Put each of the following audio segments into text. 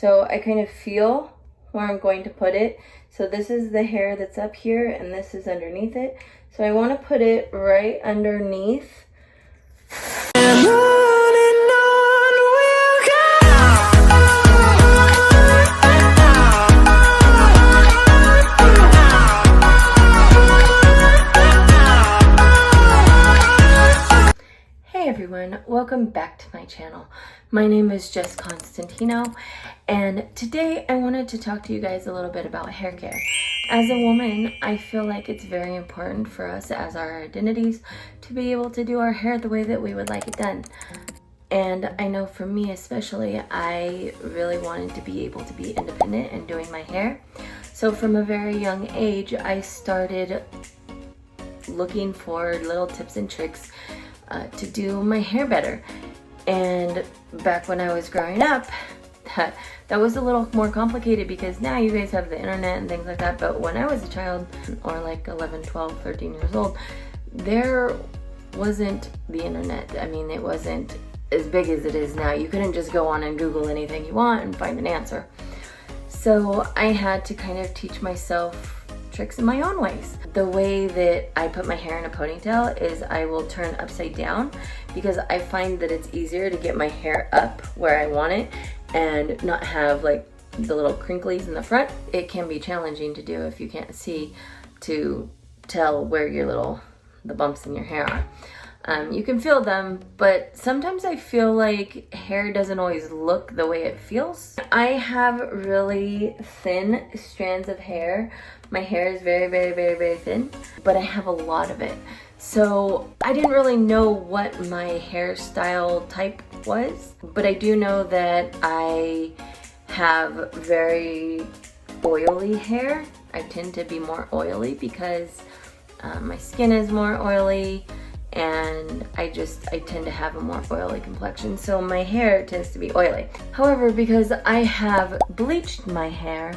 So I kind of feel where I'm going to put it. So this is the hair that's up here and this is underneath it. So I want to put it right underneath. Hey everyone, welcome back to my channel. My name is Jess Constantino, and today I wanted to talk to you guys a little bit about hair care. As a woman, I feel like it's very important for us as our identities to be able to do our hair the way that we would like it done. And I know for me especially, I really wanted to be able to be independent in doing my hair. So from a very young age, I started looking for little tips and tricks to do my hair better. And back when I was growing up, that was a little more complicated because now you guys have the internet and things like that. But when I was a child, or like 11, 12, 13 years old, there wasn't the internet. I mean, it wasn't as big as it is now. You couldn't just go on and Google anything you want and find an answer. So I had to kind of teach myself tricks in my own ways. The way that I put my hair in a ponytail is I will turn upside down because I find that it's easier to get my hair up where I want it and not have like the little crinklies in the front. It can be challenging to do if you can't see to tell where the bumps in your hair are. You can feel them, but sometimes I feel like hair doesn't always look the way it feels. I have really thin strands of hair. My hair is very, very, very, very thin, but I have a lot of it. So I didn't really know what my hairstyle type was, but I do know that I have very oily hair. I tend to be more oily because my skin is more oily, and I tend to have a more oily complexion, so my hair tends to be oily. However, because I have bleached my hair,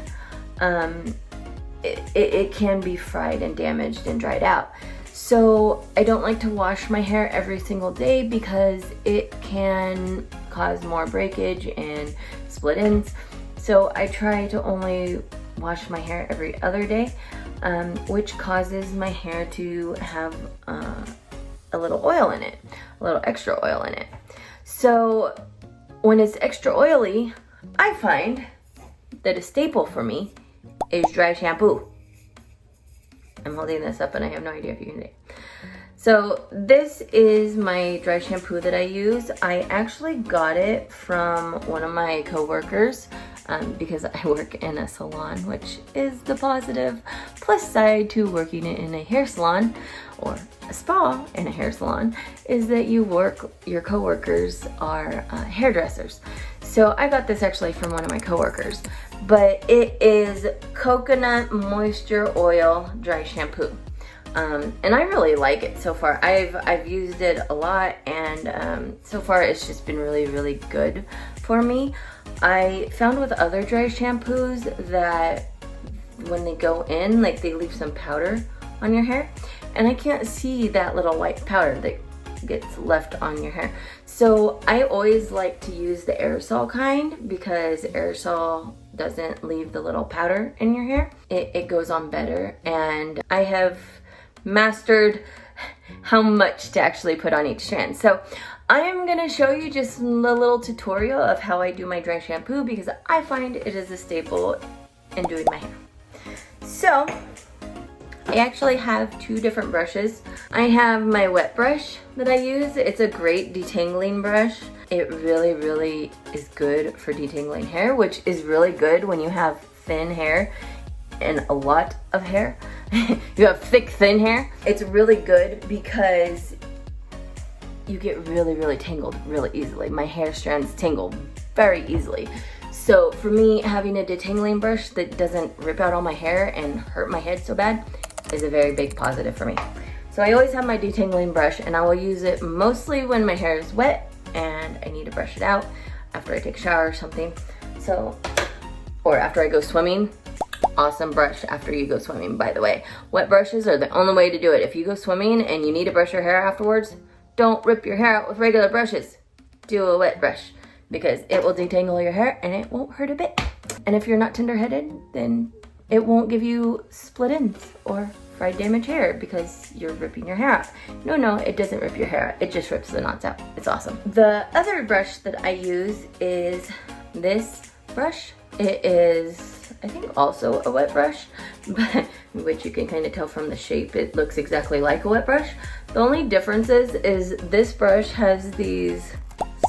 it can be fried and damaged and dried out. So I don't like to wash my hair every single day because it can cause more breakage and split ends. So I try to only wash my hair every other day, which causes my hair to have a little oil in it, a little extra oil in it. So when it's extra oily, I find that a staple for me is dry shampoo. I'm holding this up and I have no idea if you can see it. So this is my dry shampoo that I use. I actually got it from one of my coworkers because I work in a salon, which is the positive plus side to working in a hair salon or a spa in a hair salon, is that your coworkers are hairdressers. So I got this actually from one of my coworkers, but it is coconut moisture oil dry shampoo. And I really like it so far. I've used it a lot, and so far it's just been really, really good for me. I found with other dry shampoos that when they go in, like they leave some powder on your hair, and I can't see that little white powder that gets left on your hair. So I always like to use the aerosol kind because aerosol doesn't leave the little powder in your hair. It goes on better, and I have mastered how much to actually put on each strand. So I am gonna show you just a little tutorial of how I do my dry shampoo because I find it is a staple in doing my hair. So I actually have two different brushes. I have my wet brush that I use. It's a great detangling brush. It really, really is good for detangling hair, which is really good when you have thin hair and a lot of hair. You have thick, thin hair. It's really good because you get really, really tangled really easily. My hair strands tangle very easily. So for me, having a detangling brush that doesn't rip out all my hair and hurt my head so bad is a very big positive for me. So I always have my detangling brush, and I will use it mostly when my hair is wet and I need to brush it out after I take a shower or something. So, or after I go swimming. Awesome brush after you go swimming, by the way. Wet brushes are the only way to do it. If you go swimming and you need to brush your hair afterwards, don't rip your hair out with regular brushes. Do a wet brush. because it will detangle your hair and it won't hurt a bit. And if you're not tender-headed, then it won't give you split ends or fried damaged hair because you're ripping your hair out. No, it doesn't rip your hair out. It just rips the knots out. It's awesome. The other brush that I use is this brush. It is, I think, also a wet brush, but which you can kind of tell from the shape. It looks exactly like a wet brush. The only difference is this brush has these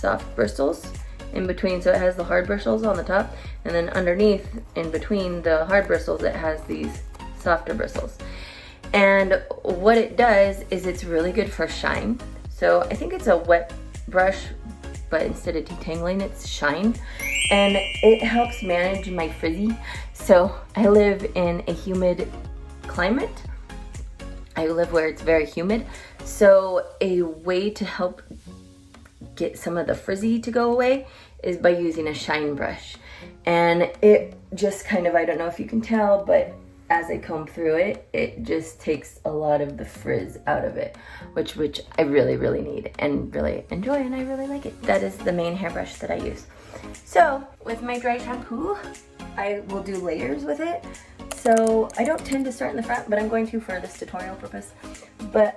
soft bristles in between, so it has the hard bristles on the top, and then underneath, in between the hard bristles, it has these softer bristles. And what it does is it's really good for shine. So I think it's a wet brush, but instead of detangling, it's shine. And it helps manage my frizzy. So I live in a humid climate. I live where it's very humid. So a way to help get some of the frizzy to go away is by using a shine brush. And it just kind of, I don't know if you can tell, but as I comb through it, it just takes a lot of the frizz out of it, which I really need and really enjoy, and I really like it. That is the main hairbrush that I use. So with my dry shampoo, I will do layers with it. So I don't tend to start in the front, but I'm going to for this tutorial purpose. But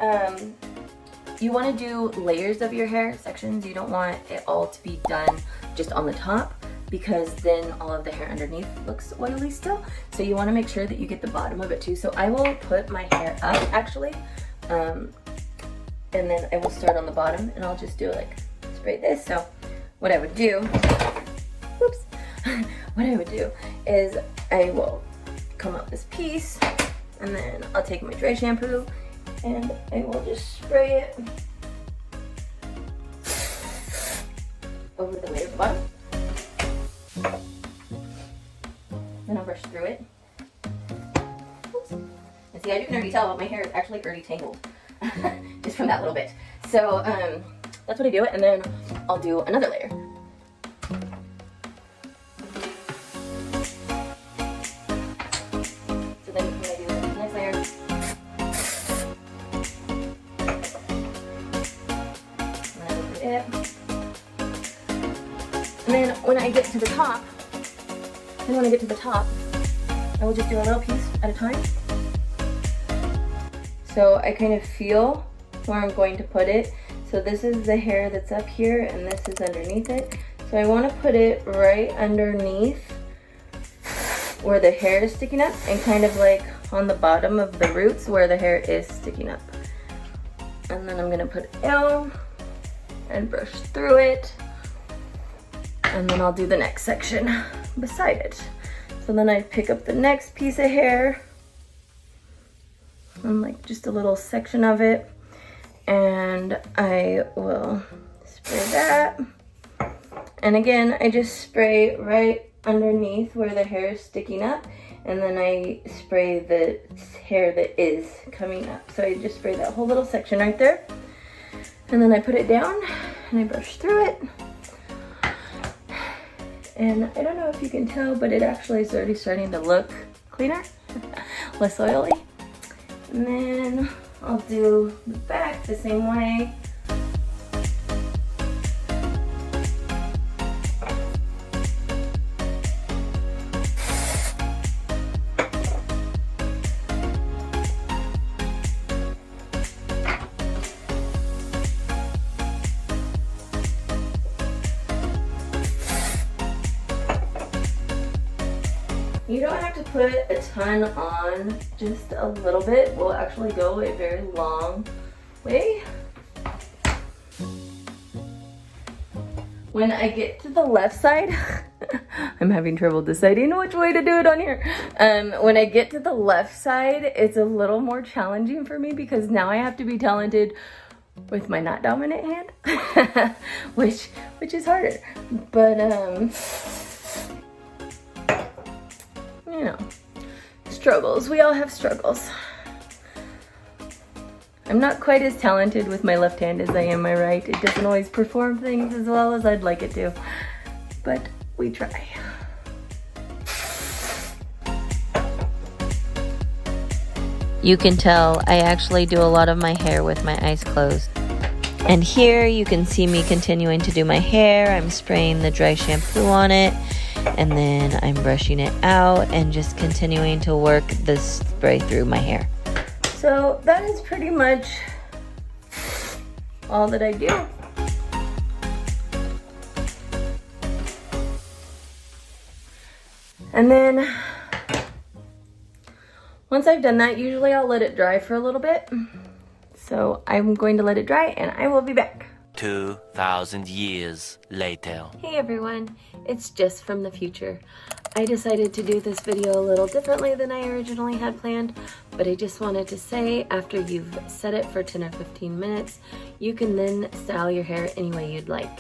you want to do layers of your hair sections. You don't want it all to be done just on the top, because then all of the hair underneath looks oily still. So you want to make sure that you get the bottom of it too. So I will put my hair up actually, and then I will start on the bottom, and I'll just do like spray this. So what I would do, whoops, what I would do is I will come up this piece, and then I'll take my dry shampoo and I will just spray it over the layer of the bottom. Then I'll brush through it. Oops. And see, I can already tell my hair is actually already tangled just from that little bit. So that's what I do, and then I'll do another layer. So then when I do the next layer, and I will do it. And then when I get to the top, I will just do a little piece at a time. So I kind of feel where I'm going to put it. So this is the hair that's up here, and this is underneath it. So I want to put it right underneath where the hair is sticking up, and kind of like on the bottom of the roots where the hair is sticking up. And then I'm going to put it down and brush through it. And then I'll do the next section beside it. So then I pick up the next piece of hair, and like just a little section of it, and I will spray that. And again, I just spray right underneath where the hair is sticking up, and then I spray the hair that is coming up. So I just spray that whole little section right there, and then I put it down and I brush through it. And I don't know if you can tell, but it actually is already starting to look cleaner, less oily. And then I'll do the back the same way. You don't have to put a ton on, just a little bit will actually go a very long way. When I get to the left side, I'm having trouble deciding which way to do it on here. When I get to the left side, it's a little more challenging for me because now I have to be talented with my not dominant hand, which is harder. But you know, struggles. We all have struggles. I'm not quite as talented with my left hand as I am my right. It doesn't always perform things as well as I'd like it to, but we try. You can tell I actually do a lot of my hair with my eyes closed. And here you can see me continuing to do my hair. I'm spraying the dry shampoo on it, and then I'm brushing it out and just continuing to work the spray through my hair. So that is pretty much all that I do. And then once I've done that, usually I'll let it dry for a little bit. So I'm going to let it dry and I will be back. 2,000 years later. Hey everyone, it's Jess from the future. I decided to do this video a little differently than I originally had planned, but I just wanted to say after you've set it for 10 or 15 minutes, you can then style your hair any way you'd like.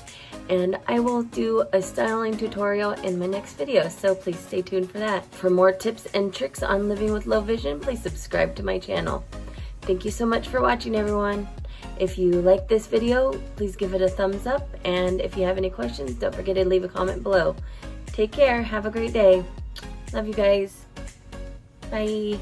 And I will do a styling tutorial in my next video, so please stay tuned for that. For more tips and tricks on living with low vision, please subscribe to my channel. Thank you so much for watching, everyone. If you like this video, please give it a thumbs up, and if you have any questions, don't forget to leave a comment below. Take care, have a great day. Love you guys. Bye.